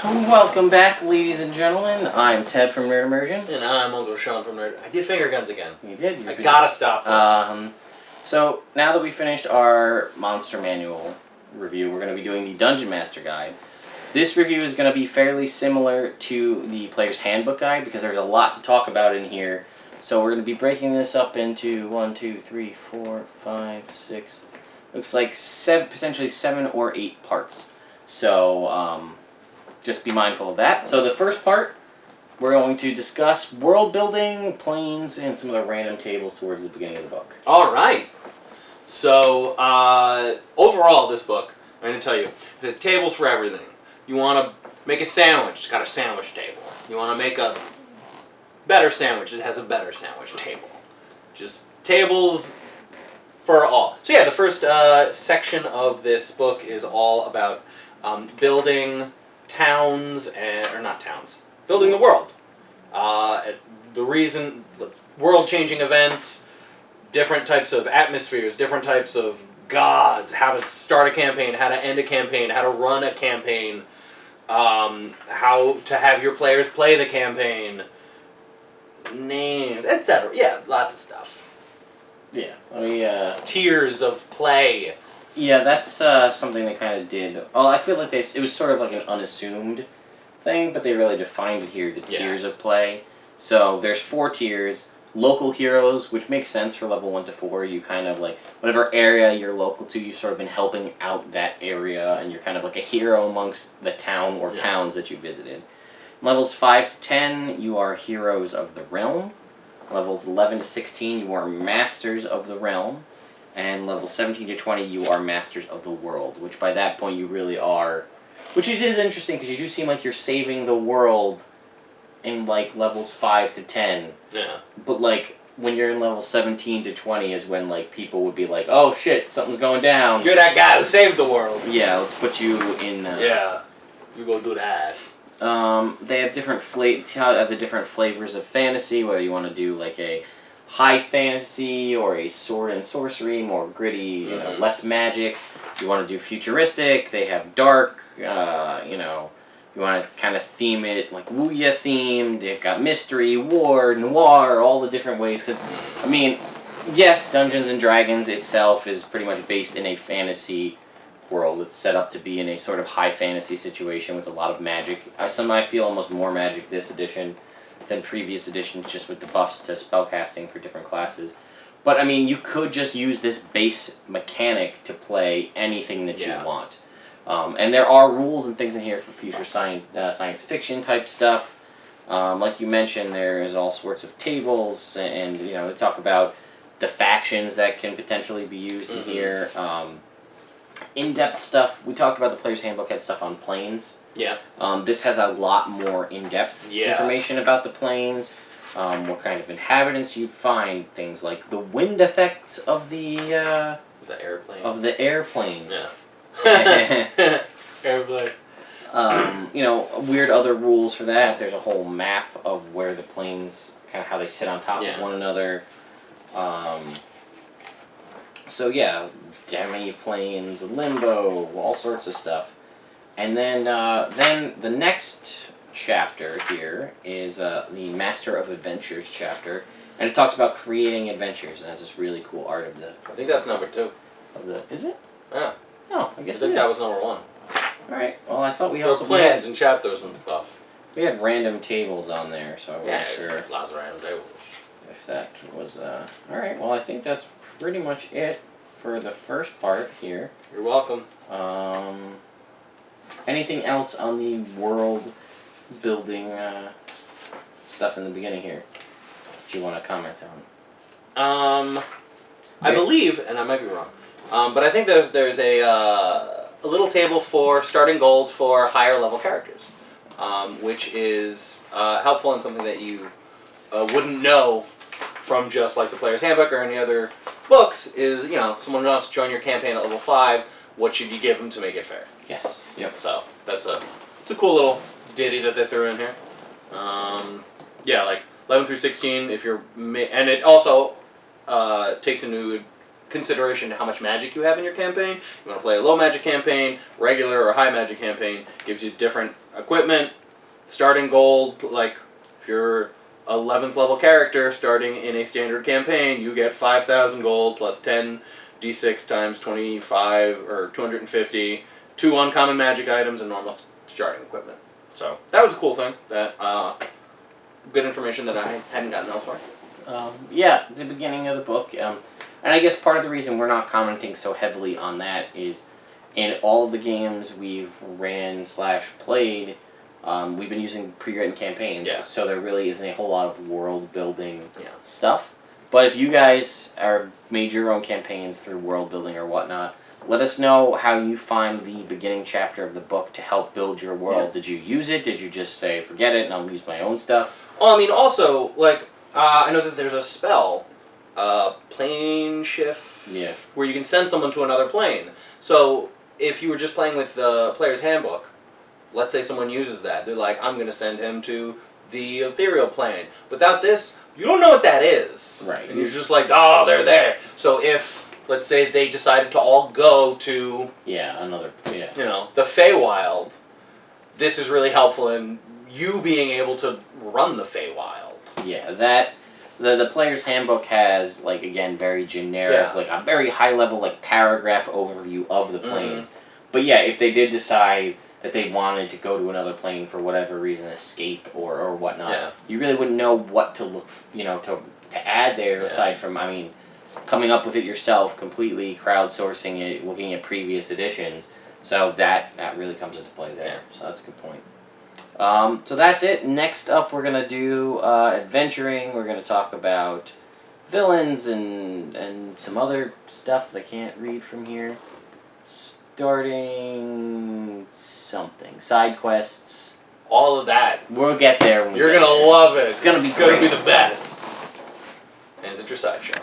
Welcome back, ladies and gentlemen. I'm Ted from Nerd Immersion. And I'm Uncle Sean from Nerd. I did finger guns again. You did? I gotta stop this. So, now that we finished our Monster Manual review, we're going to be doing the Dungeon Master Guide. This review is going to be fairly similar to the Player's Handbook Guide because there's a lot to talk about in here. So we're going to be breaking this up into 1, 2, 3, 4, 5, 6, looks like potentially 7 or 8 parts. So, just be mindful of that. So the first part, we're going to discuss world building, planes, and some of the random tables towards the beginning of the book. Alright. So, overall, this book, I'm going to tell you, it has tables for everything. You want to make a sandwich, it's got a sandwich table. You want to make a better sandwich, it has a better sandwich table. Just tables for all. So yeah, the first section of this book is all about building towns, or not towns, building the world. The world-changing events, different types of atmospheres, different types of gods, how to start a campaign, how to end a campaign, how to run a campaign, how to have your players play the campaign, names, etc. Yeah, lots of stuff. Yeah, tiers of play. Yeah, that's something they kind of did. Well, I feel like it was sort of like an unassumed thing, but they really defined it here, the tiers of play. So there's 4 tiers. Local heroes, which makes sense for level 1 to 4. You kind of like, whatever area you're local to, you've sort of been helping out that area, and you're kind of like a hero amongst the town or towns that you visited. Levels 5 to 10, you are heroes of the realm. Levels 11 to 16, you are masters of the realm. And level 17 to 20, you are masters of the world, which by that point you really are. Which it is interesting, because you do seem like you're saving the world in, like, levels 5 to 10. Yeah. But, like, when you're in level 17 to 20 is when, like, people would be like, oh, shit, something's going down. You're that guy who saved the world. Yeah, let's put you in... yeah, you go do that. They have different different flavors of fantasy, whether you want to do, like, a high fantasy or a sword and sorcery, more gritty, you know, less magic. You want to do futuristic, they have dark, you know, you want to kind of theme it like Wuya themed. They've got mystery, war, noir, all the different ways. Because, I mean, yes, Dungeons and Dragons itself is pretty much based in a fantasy world. It's set up to be in a sort of high fantasy situation with a lot of magic. I feel almost more magic this edition than previous editions, just with the buffs to spellcasting for different classes. But, I mean, you could just use this base mechanic to play anything that you want. And there are rules and things in here for future science fiction type stuff. Like you mentioned, there is all sorts of tables, and you know, they talk about the factions that can potentially be used in here. In-depth stuff. We talked about the Player's Handbook had stuff on planes. Yeah. This has a lot more in-depth information about the planes. What kind of inhabitants you'd find, things like the wind effects of the airplane. Of the airplane. Yeah. Airplane. You know, weird other rules for that. There's a whole map of where the planes, kind of how they sit on top of one another. So yeah, demi-planes, limbo, all sorts of stuff. And then the next chapter here is the Master of Adventures chapter, and it talks about creating adventures, and has this really cool art of the... I think that's number 2. Is it? Yeah. Oh, I guess I think that was number 1. Alright, well I thought we there also... There were plans and chapters and stuff. We had random tables on there, so I wasn't sure... lots of random tables. If that was... Alright, well I think that's pretty much it for the first part here. You're welcome. Anything else on the world building stuff in the beginning here that you want to comment on? I believe, and I might be wrong, but I think there's a little table for starting gold for higher level characters, which is helpful and something that you wouldn't know from just like the Player's Handbook or any other books. Is, you know, someone wants to join your campaign at level 5, what should you give them to make it fair? Yes. Yep. So it's a cool little ditty that they threw in here. Yeah, like 11 through 16. If you're and it also takes into consideration how much magic you have in your campaign. You want to play a low magic campaign, regular or high magic campaign, gives you different equipment, starting gold, like if you're 11th level character starting in a standard campaign, you get 5,000 gold plus 10 d6 times 25 or 250, 2 uncommon magic items, and normal starting equipment. So that was a cool thing. That good information that I hadn't gotten elsewhere. Yeah, the beginning of the book, and I guess part of the reason we're not commenting so heavily on that is in all of the games we've ran/played, we've been using pre-written campaigns, so there really isn't a whole lot of world-building stuff. But if you guys are made your own campaigns through world-building or whatnot, let us know how you find the beginning chapter of the book to help build your world. Did you use it? Did you just say, forget it, and I'll use my own stuff? Well, I mean, also, like, I know that there's a spell, plane shift, where you can send someone to another plane. So if you were just playing with the player's handbook, let's say someone uses that. They're like, I'm going to send him to the ethereal plane. Without this, you don't know what that is. Right. And you're just like, oh, they're there. So if, let's say, they decided to all go to, you know, the Feywild, this is really helpful in you being able to run the Feywild. Yeah, that... The player's handbook has, like, again, very generic, like, a very high-level, like, paragraph overview of the planes. But yeah, if they did decide that they wanted to go to another plane for whatever reason, escape or whatnot, you really wouldn't know what to look, to add there, aside from, I mean, coming up with it yourself, completely crowdsourcing it, looking at previous editions. So that really comes into play there. So that's a good point. So that's it. Next up, we're going to do adventuring. We're going to talk about villains and some other stuff that I can't read from here. Starting something. Side quests. All of that. We'll get there when we You're going to love it. It's going to be the best. And it's your sideshow.